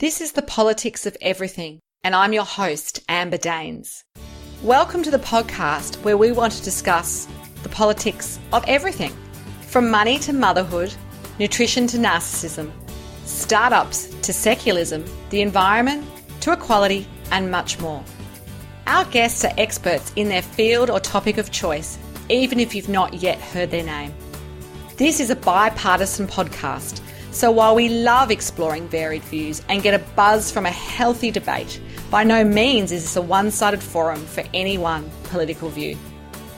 This is the politics of everything, and I'm your host, Amber Daines. Welcome to the podcast where we want to discuss the politics of everything, from money to motherhood, nutrition to narcissism, startups to secularism, the environment to equality, and much more. Our guests are experts in their field or topic of choice, even if you've not yet heard their name. This is a bipartisan podcast, so while we love exploring varied views and get a buzz from a healthy debate, by no means is this a one-sided forum for any one political view.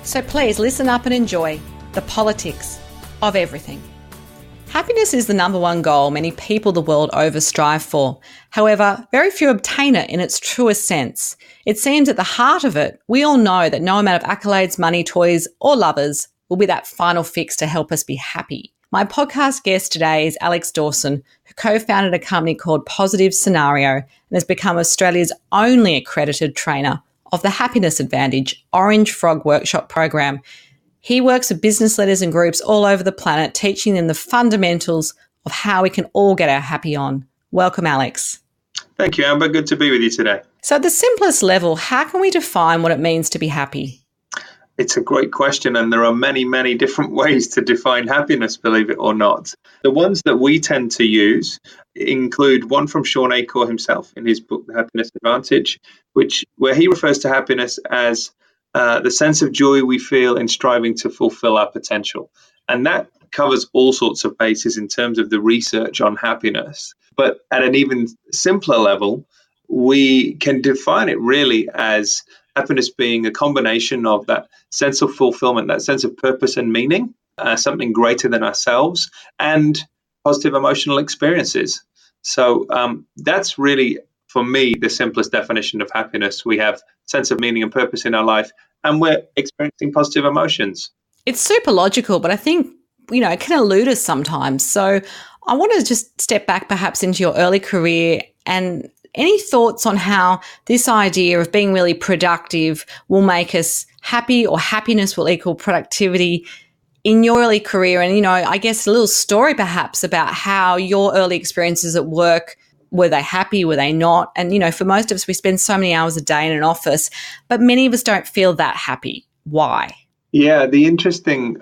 So please listen up and enjoy the politics of everything. Happiness is the number one goal many people the world over strive for. However, very few obtain it in its truest sense. It seems at the heart of it, we all know that no amount of accolades, money, toys, or lovers will be that final fix to help us be happy. My podcast guest today is Alex Dawson, who co-founded a company called Positive Scenario and has become Australia's only accredited trainer of the Happiness Advantage Orange Frog Workshop program. He works with business leaders and groups all over the planet, teaching them the fundamentals of how we can all get our happy on. Welcome, Alex. Thank you, Amber. Good to be with you today. So at the simplest level, how can we define what it means to be happy? It's a great question, and there are many, many different ways to define happiness, believe it or not. The ones that we tend to use include one from Sean Achor himself in his book, The Happiness Advantage, where he refers to happiness as the sense of joy we feel in striving to fulfill our potential. And that covers all sorts of bases in terms of the research on happiness. But at an even simpler level, we can define it really as happiness being a combination of that sense of fulfillment, that sense of purpose and meaning, something greater than ourselves, and positive emotional experiences. So that's really, for me, the simplest definition of happiness. We have sense of meaning and purpose in our life, and we're experiencing positive emotions. It's super logical, but I think, it can elude us sometimes. So I want to just step back perhaps into your early career, and any thoughts on how this idea of being really productive will make us happy, or happiness will equal productivity in your early career? And, I guess a little story perhaps about how your early experiences at work, were they happy, were they not? And, for most of us, we spend so many hours a day in an office, but many of us don't feel that happy. Why? Yeah, the interesting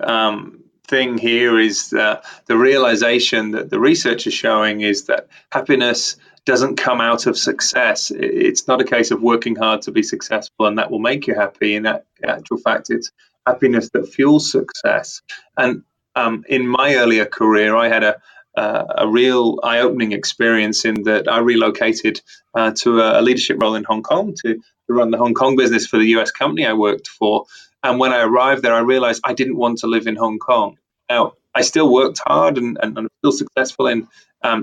thing here is the realization that the research is showing is that happiness doesn't come out of success. It's not a case of working hard to be successful and that will make you happy. In actual fact, it's happiness that fuels success. And in my earlier career, I had a real eye-opening experience in that I relocated to a leadership role in Hong Kong to run the Hong Kong business for the US company I worked for. And when I arrived there, I realized I didn't want to live in Hong Kong. Now, I still worked hard and I'm still successful in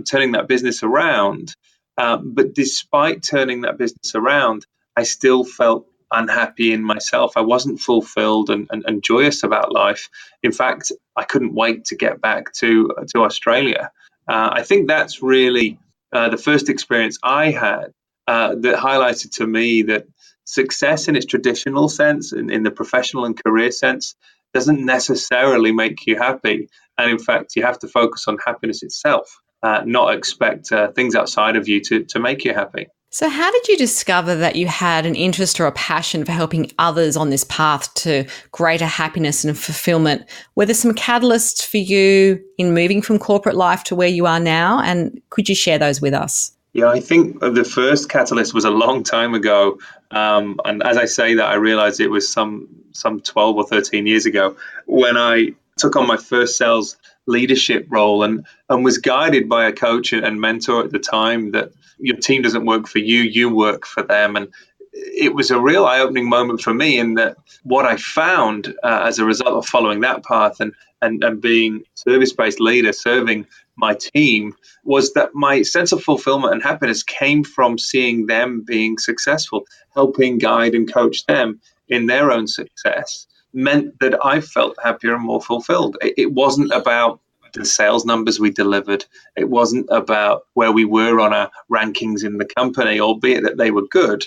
turning that business around. But despite turning that business around, I still felt unhappy in myself. I wasn't fulfilled and joyous about life. In fact, I couldn't wait to get back to Australia. I think that's really the first experience I had that highlighted to me that success in its traditional sense, in the professional and career sense, doesn't necessarily make you happy. And in fact, you have to focus on happiness itself. Not expect things outside of you to make you happy. So how did you discover that you had an interest or a passion for helping others on this path to greater happiness and fulfillment? Were there some catalysts for you in moving from corporate life to where you are now? And could you share those with us? Yeah, I think the first catalyst was a long time ago. And as I say that, I realized it was some 12 or 13 years ago when I took on my first sales leadership role and was guided by a coach and mentor at the time that your team doesn't work for you, you work for them. And it was a real eye-opening moment for me in that what I found as a result of following that path and being service-based leader, serving my team, was that my sense of fulfillment and happiness came from seeing them being successful, helping guide and coach them in their own success. Meant that I felt happier and more fulfilled. It wasn't about the sales numbers we delivered. It wasn't about where we were on our rankings in the company, albeit that they were good.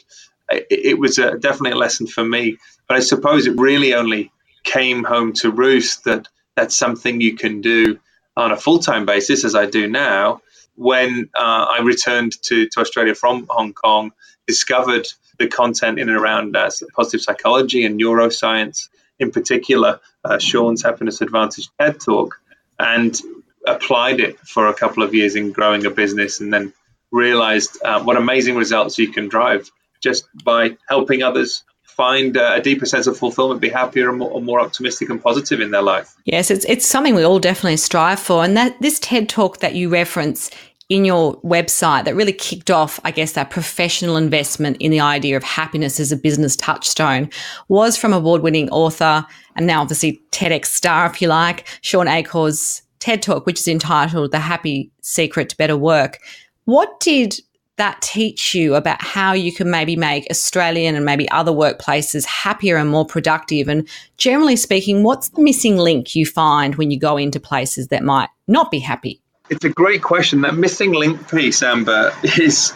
It was definitely a lesson for me. But I suppose it really only came home to roost that that's something you can do on a full-time basis, as I do now, when I returned to Australia from Hong Kong, discovered the content in and around positive psychology and neuroscience, in particular, Sean's Happiness Advantage TED Talk, and applied it for a couple of years in growing a business, and then realized what amazing results you can drive just by helping others find a deeper sense of fulfillment, be happier and more optimistic and positive in their life. Yes, it's something we all definitely strive for. And that this TED Talk that you reference in your website that really kicked off, I guess, that professional investment in the idea of happiness as a business touchstone was from award-winning author and now obviously TEDx star, if you like, Sean Acor's TED Talk, which is entitled The Happy Secret to Better Work. What did that teach you about how you can maybe make Australian and maybe other workplaces happier and more productive? And generally speaking, what's the missing link you find when you go into places that might not be happy? It's a great question. That missing link piece, Amber, is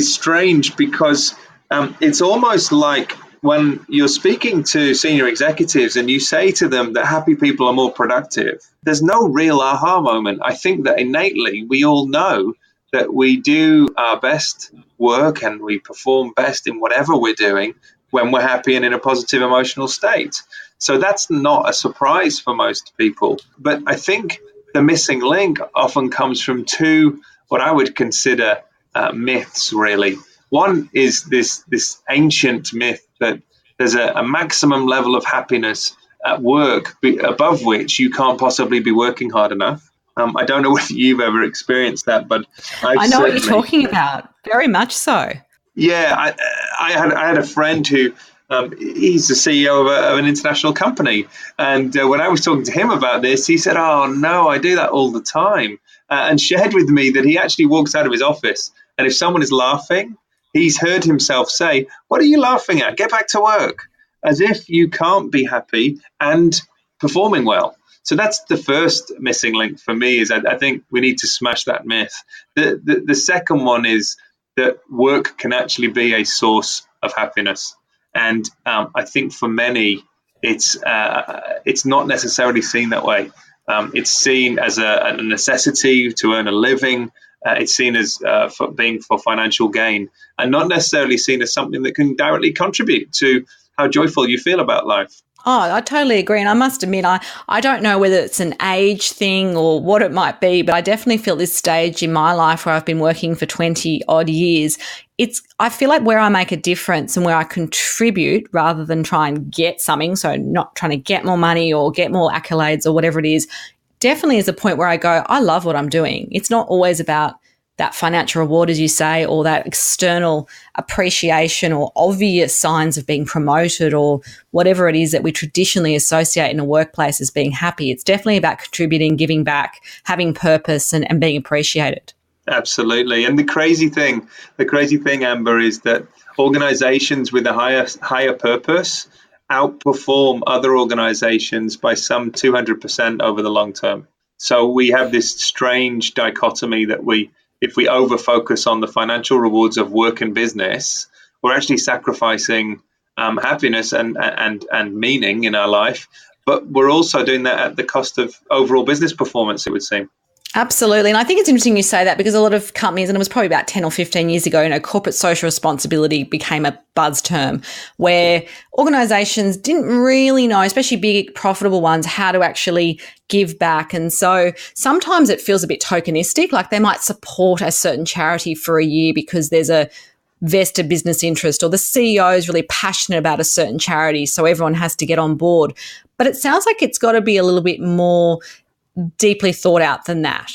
strange because it's almost like when you're speaking to senior executives and you say to them that happy people are more productive, there's no real aha moment. I think that innately we all know that we do our best work and we perform best in whatever we're doing when we're happy and in a positive emotional state. So that's not a surprise for most people. But I think the missing link often comes from two, what I would consider myths, really. One is this ancient myth that there's a maximum level of happiness at work above which you can't possibly be working hard enough. I don't know if you've ever experienced that, but I know what you're talking about. Very much so. Yeah, I had a friend who he's the CEO of an international company, and when I was talking to him about this, he said, "Oh no, I do that all the time," and shared with me that he actually walks out of his office, and if someone is laughing, he's heard himself say, "What are you laughing at? Get back to work," as if you can't be happy and performing well. So that's the first missing link for me. Is I think we need to smash that myth. The second one is that work can actually be a source of happiness, and I think for many it's not necessarily seen that way. It's seen as a necessity to earn a living. It's seen as for financial gain, and not necessarily seen as something that can directly contribute to how joyful you feel about life. Oh, I totally agree. And I must admit, I don't know whether it's an age thing or what it might be, but I definitely feel this stage in my life where I've been working for 20 odd years, I feel like where I make a difference and where I contribute rather than try and get something, so not trying to get more money or get more accolades or whatever it is, definitely is a point where I go, I love what I'm doing. It's not always about that financial reward, as you say, or that external appreciation or obvious signs of being promoted or whatever it is that we traditionally associate in a workplace as being happy. It's definitely about contributing, giving back, having purpose and being appreciated. Absolutely. And the crazy thing, Amber, is that organizations with a higher purpose outperform other organizations by some 200% over the long term. So we have this strange dichotomy that if we over-focus on the financial rewards of work and business, we're actually sacrificing happiness and meaning in our life, but we're also doing that at the cost of overall business performance, it would seem. Absolutely. And I think it's interesting you say that because a lot of companies, and it was probably about 10 or 15 years ago, corporate social responsibility became a buzz term where organizations didn't really know, especially big profitable ones, how to actually give back. And so sometimes it feels a bit tokenistic, like they might support a certain charity for a year because there's a vested business interest or the CEO is really passionate about a certain charity, so everyone has to get on board. But it sounds like it's got to be a little bit more deeply thought out than that.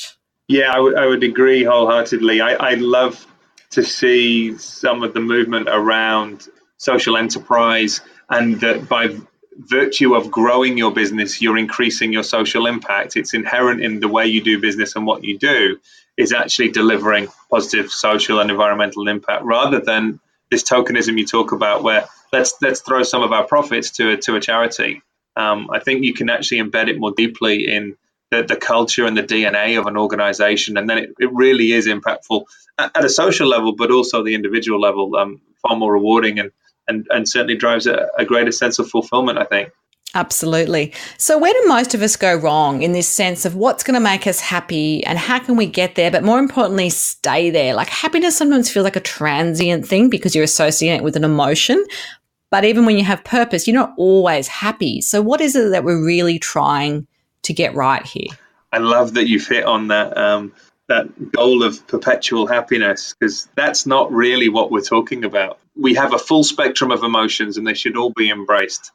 Yeah, I would agree wholeheartedly. I love to see some of the movement around social enterprise, and that by virtue of growing your business, you're increasing your social impact. It's inherent in the way you do business, and what you do is actually delivering positive social and environmental impact, rather than this tokenism you talk about where let's throw some of our profits to a charity. I think you can actually embed it more deeply in the culture and the DNA of an organization, and then it really is impactful at a social level, but also the individual level, far more rewarding and certainly drives a greater sense of fulfillment, I think. Absolutely. So where do most of us go wrong in this sense of what's going to make us happy and how can we get there, but more importantly, stay there? Like happiness sometimes feels like a transient thing because you're associating it with an emotion. But even when you have purpose, you're not always happy. So what is it that we're really trying to get right here? I love that you've hit on that goal of perpetual happiness, because that's not really what we're talking about. We have a full spectrum of emotions and they should all be embraced.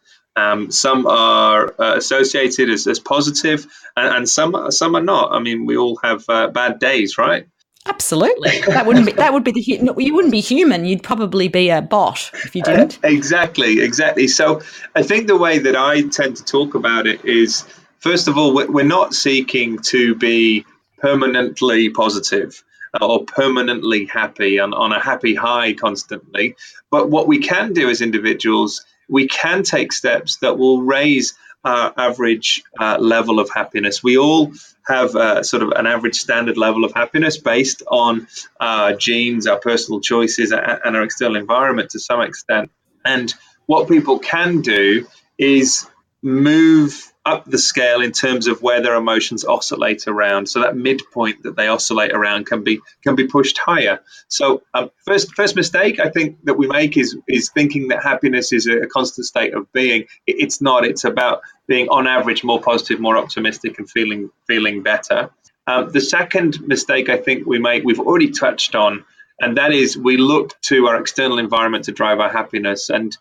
Some are associated as positive, and some are not. I mean, we all have bad days, right? Absolutely. That would be you wouldn't be human. You'd probably be a bot if you didn't. Exactly. So I think the way that I tend to talk about it is, first of all, we're not seeking to be permanently positive or permanently happy on a happy high constantly. But what we can do as individuals, we can take steps that will raise our average level of happiness. We all have sort of an average standard level of happiness based on our genes, our personal choices, and our external environment to some extent. And what people can do is move up the scale in terms of where their emotions oscillate around. So that midpoint that they oscillate around can be pushed higher. So first mistake I think that we make is thinking that happiness is a constant state of being. It's not. It's about being on average more positive, more optimistic, and feeling better. The second mistake I think we make, we've already touched on, and that is we look to our external environment to drive our happiness. And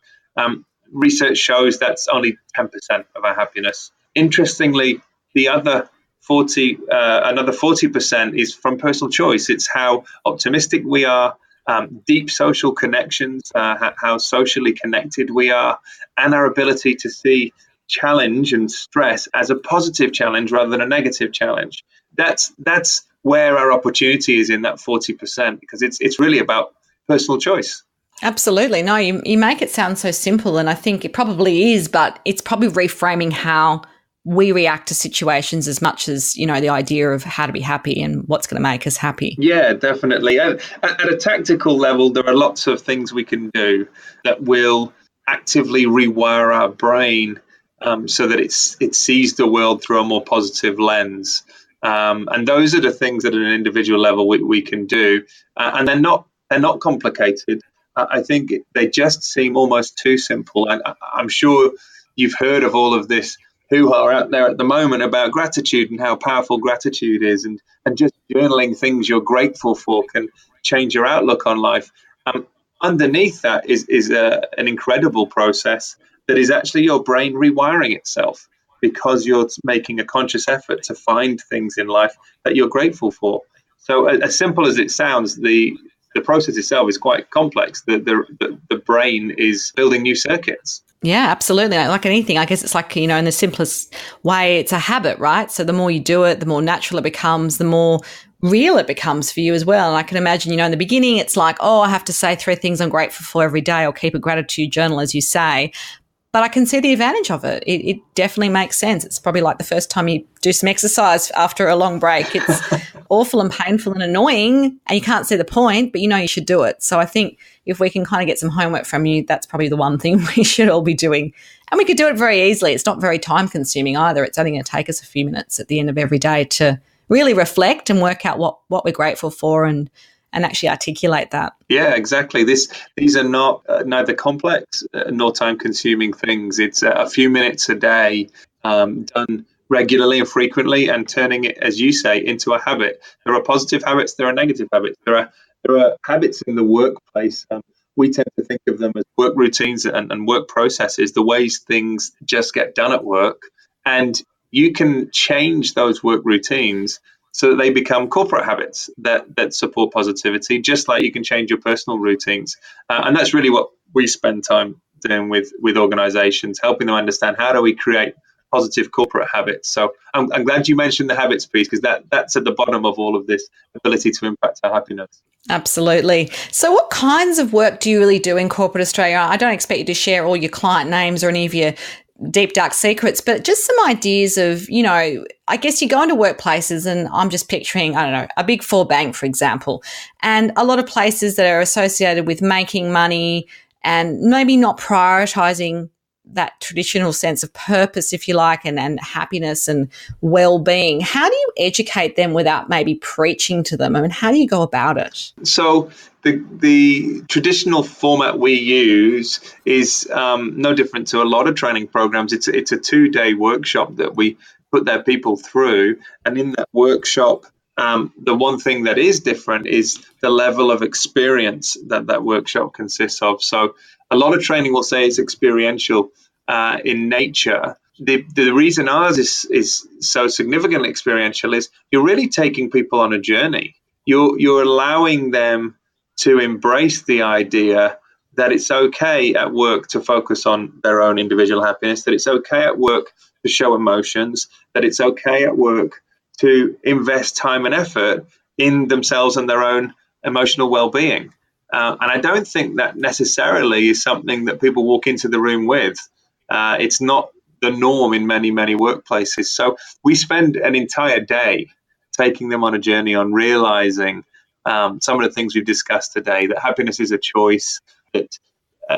research shows that's only 10% of our happiness. Interestingly, the other another 40% is from personal choice. It's how optimistic we are, deep social connections, how socially connected we are, and our ability to see challenge and stress as a positive challenge rather than a negative challenge. That's where our opportunity is in that 40%, because it's really about personal choice. Absolutely. No, you make it sound so simple, and I think it probably is, but it's probably reframing how we react to situations as much as, the idea of how to be happy and what's going to make us happy. Yeah, definitely. At a tactical level, there are lots of things we can do that will actively rewire our brain so that it sees the world through a more positive lens. And those are the things that at an individual level we can do. And they're not complicated. I think they just seem almost too simple. And I'm sure you've heard of all of this hoo-ha out there at the moment about gratitude and how powerful gratitude is, and just journaling things you're grateful for can change your outlook on life. Underneath that is an incredible process that is actually your brain rewiring itself, because you're making a conscious effort to find things in life that you're grateful for. So as simple as it sounds, the process itself is quite complex. The brain is building new circuits. Yeah, absolutely. Like anything, I guess it's like, in the simplest way, it's a habit, right? So the more you do it, the more natural it becomes, the more real it becomes for you as well. And I can imagine, in the beginning, it's like, oh, I have to say 3 things I'm grateful for every day, or keep a gratitude journal, as you say. But I can see the advantage of it. It definitely makes sense. It's probably like the first time you do some exercise after a long break. It's awful and painful and annoying, and you can't see the point, but you should do it. So I think if we can kind of get some homework from you, that's probably the one thing we should all be doing. And we could do it very easily. It's not very time consuming either. It's only going to take us a few minutes at the end of every day to really reflect and work out what we're grateful for and actually articulate that. Yeah, exactly. These are not neither complex nor time-consuming things. It's a few minutes a day, done regularly and frequently, and turning it, as you say, into a habit. There are positive habits. There are negative habits. There are habits in the workplace. We tend to think of them as work routines and work processes, the ways things just get done at work. And you can change those work routines so that they become corporate habits that support positivity, just like you can change your personal routines. And that's really what we spend time doing with organizations, helping them understand how do we create positive corporate habits. So I'm glad you mentioned the habits piece, because that's at the bottom of all of this, ability to impact our happiness. Absolutely. So what kinds of work do you really do in corporate Australia? I don't expect you to share all your client names or any of your deep, dark secrets, but just some ideas of, I guess you go into workplaces, and I'm just picturing, I don't know, a Big Four bank, for example, and a lot of places that are associated with making money and maybe not prioritizing that traditional sense of purpose, if you like, and happiness and well-being. How do you educate them without maybe preaching to them? I mean, how do you go about it? So the traditional format we use is no different to a lot of training programs. It's a 2-day workshop that we put their people through, and in that workshop, the one thing that is different is the level of experience that workshop consists of. So a lot of training will say it's experiential in nature. The reason ours is so significantly experiential is you're really taking people on a journey. You're allowing them to embrace the idea that it's okay at work to focus on their own individual happiness, that it's okay at work to show emotions, that it's okay at work to invest time and effort in themselves and their own emotional well-being. And I don't think that necessarily is something that people walk into the room with. It's not the norm in many, many workplaces. So we spend an entire day taking them on a journey on realizing some of the things we've discussed today, that happiness is a choice, that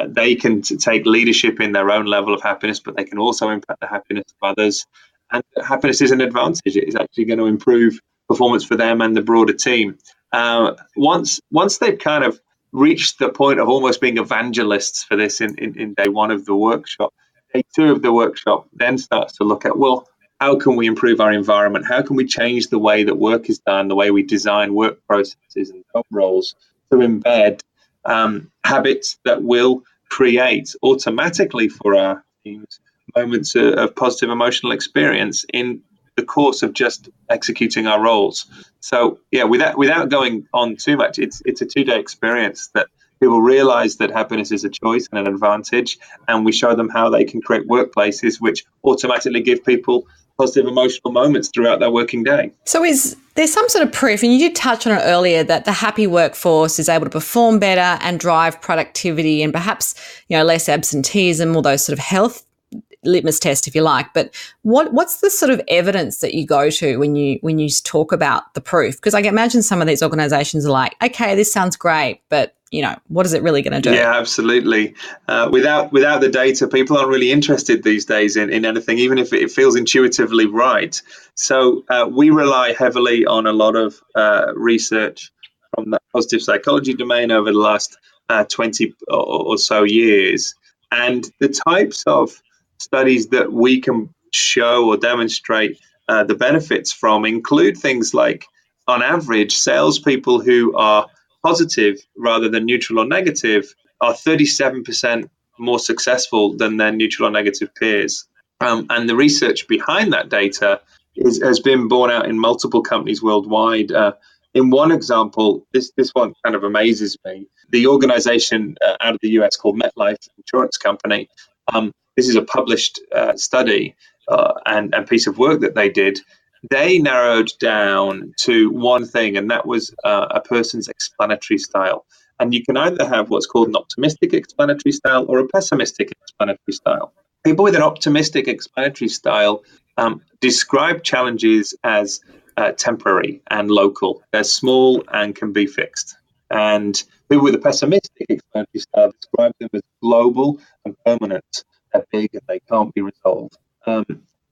they can take leadership in their own level of happiness, but they can also impact the happiness of others. And happiness is an advantage. It is actually going to improve performance for them and the broader team. Once they've kind of reached the point of almost being evangelists for this in day one of the workshop, day two of the workshop then starts to look at, well, how can we improve our environment? How can we change the way that work is done, the way we design work processes and job roles to embed habits that will create automatically for our teams moments of positive emotional experience in the course of just executing our roles. So yeah, without going on too much, it's a 2-day experience that people realize that happiness is a choice and an advantage, and we show them how they can create workplaces which automatically give people positive emotional moments throughout their working day. So is there some sort of proof, and you did touch on it earlier, that the happy workforce is able to perform better and drive productivity and perhaps, less absenteeism, or those sort of health litmus test, if you like. But what's the sort of evidence that you go to when you talk about the proof? Because I can imagine some of these organizations are like, okay, this sounds great, but what is it really going to do? Yeah, absolutely. Without the data, people aren't really interested these days in anything, even if it feels intuitively right. So we rely heavily on a lot of research from that positive psychology domain over the last 20 or so years. And the types of studies that we can show or demonstrate the benefits from include things like, on average, salespeople who are positive rather than neutral or negative are 37% more successful than their neutral or negative peers. And the research behind that data has been borne out in multiple companies worldwide. In one example, this one kind of amazes me. The organization out of the US called MetLife Insurance Company, this is a published study and piece of work that they did. They narrowed down to one thing, and that was a person's explanatory style. And you can either have what's called an optimistic explanatory style or a pessimistic explanatory style. People with an optimistic explanatory style describe challenges as temporary and local. They're small and can be fixed. And people with a pessimistic explanatory style describe them as global and permanent. They're big and they can't be resolved.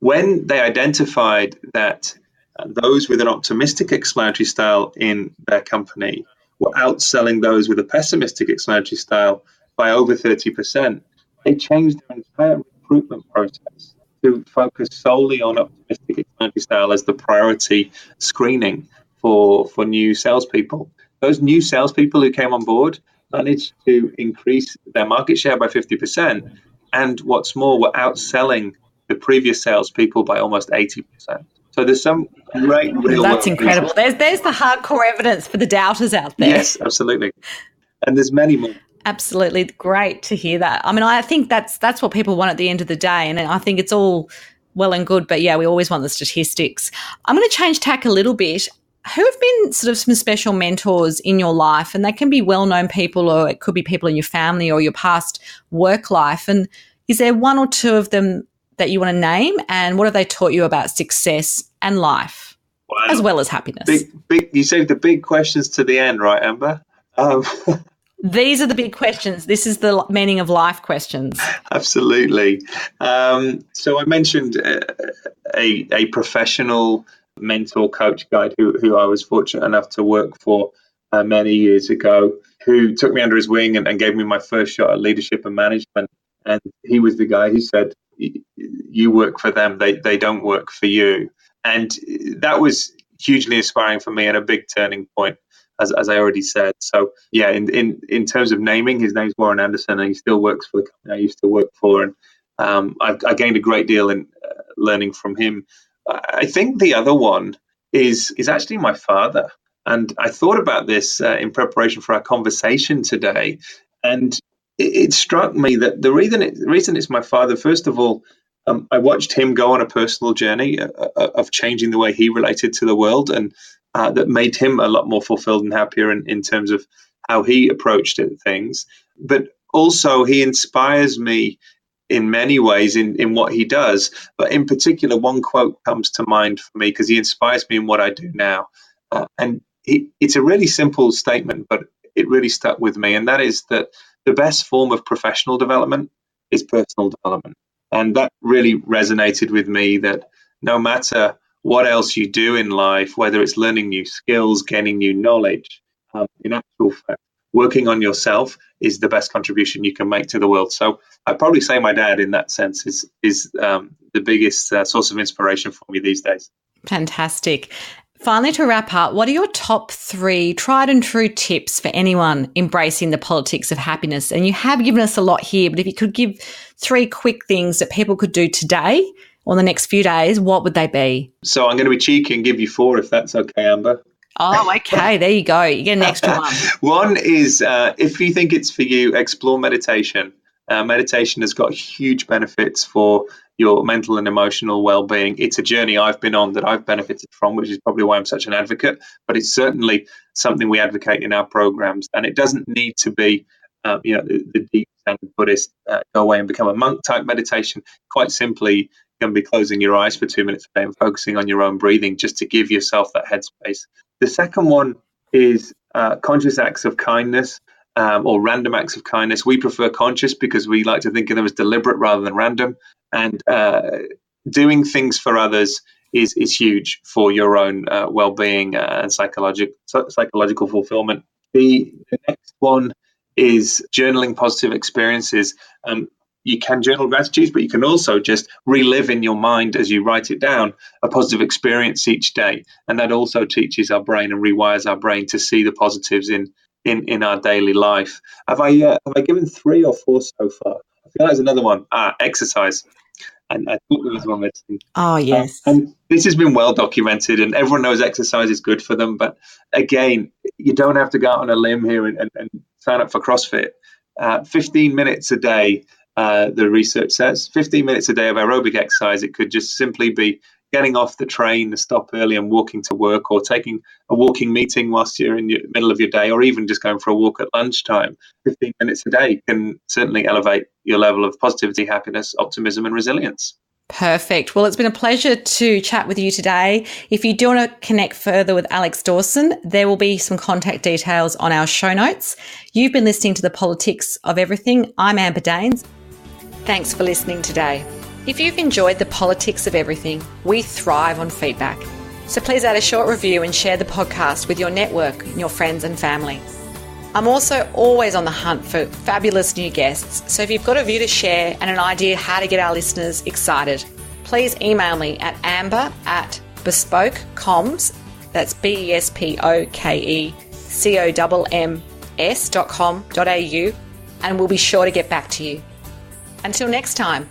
When they identified that those with an optimistic explanatory style in their company were outselling those with a pessimistic explanatory style by over 30%, they changed their entire recruitment process to focus solely on optimistic explanatory style as the priority screening for new salespeople. Those new salespeople who came on board managed to increase their market share by 50%, and what's more, were outselling the previous salespeople by almost 80%. So there's some great real That's world incredible. research. There's the hardcore evidence for the doubters out there. Yes, absolutely. And there's many more. Absolutely. Great to hear that. I mean, I think that's what people want at the end of the day. And I think it's all well and good, but yeah, we always want the statistics. I'm going to change tack a little bit. Who have been sort of some special mentors in your life? And they can be well-known people, or it could be people in your family or your past work life. And is there one or two of them that you want to name? And what have they taught you about success and life, as well as happiness? Big. You saved the big questions to the end, right, Amber? These are the big questions. This is the meaning of life questions. Absolutely. So I mentioned a professional mentor coach guide who I was fortunate enough to work for many years ago, who took me under his wing and gave me my first shot at leadership and management. And he was the guy who said, you work for them, they don't work for you. And that was hugely inspiring for me and a big turning point, as I already said. So yeah, in terms of naming, his name's Warren Anderson, and he still works for the company I used to work for. And I gained a great deal in learning from him. I think the other one is actually my father. And I thought about this in preparation for our conversation today. And it struck me that the reason it's my father, first of all, I watched him go on a personal journey of changing the way he related to the world, and that made him a lot more fulfilled and happier in terms of how he approached things. But also he inspires me in many ways in what he does. But in particular, one quote comes to mind for me because he inspires me in what I do now. And it's a really simple statement, but it really stuck with me. And that is that the best form of professional development is personal development. And that really resonated with me, that no matter what else you do in life, whether it's learning new skills, gaining new knowledge, in actual fact, working on yourself is the best contribution you can make to the world. So I'd probably say my dad in that sense is the biggest source of inspiration for me these days. Fantastic. Finally, to wrap up, what are your top 3 tried and true tips for anyone embracing the politics of happiness? And you have given us a lot here, but if you could give 3 quick things that people could do today or the next few days, what would they be? So I'm going to be cheeky and give you 4 if that's okay, Amber. Oh, okay. There you go. You get an extra one. One is, if you think it's for you, explore meditation. Meditation has got huge benefits for your mental and emotional well-being. It's a journey I've been on that I've benefited from, which is probably why I'm such an advocate. But it's certainly something we advocate in our programs, and it doesn't need to be, the deep standard Buddhist go away and become a monk type meditation. Quite simply, you can be closing your eyes for 2 minutes a day and focusing on your own breathing, just to give yourself that headspace. The second one is conscious acts of kindness. Or random acts of kindness. We prefer conscious because we like to think of them as deliberate rather than random. And doing things for others is huge for your own well-being and psychological fulfillment. The next one is journaling positive experiences. You can journal gratitudes, but you can also just relive in your mind as you write it down a positive experience each day. And that also teaches our brain and rewires our brain to see the positives in our daily life. Have I given 3 or 4 so far? I feel like there's another one. Exercise. And I thought there was one missing. Oh, yes. And this has been well documented, and everyone knows exercise is good for them. But again, you don't have to go out on a limb here and sign up for CrossFit. 15 minutes a day, the research says, 15 minutes a day of aerobic exercise. It could just simply be getting off the train to stop early and walking to work, or taking a walking meeting whilst you're in the middle of your day, or even just going for a walk at lunchtime. 15 minutes a day can certainly elevate your level of positivity, happiness, optimism, and resilience. Perfect. Well, it's been a pleasure to chat with you today. If you do want to connect further with Alex Dawson, there will be some contact details on our show notes. You've been listening to The Politics of Everything. I'm Amber Daines. Thanks for listening today. If you've enjoyed The Politics of Everything, we thrive on feedback. So please add a short review and share the podcast with your network and your friends and family. I'm also always on the hunt for fabulous new guests, so if you've got a view to share and an idea how to get our listeners excited, please email me at amber@bespokecoms, that's BESPOKECOMMS.com.au, and we'll be sure to get back to you. Until next time.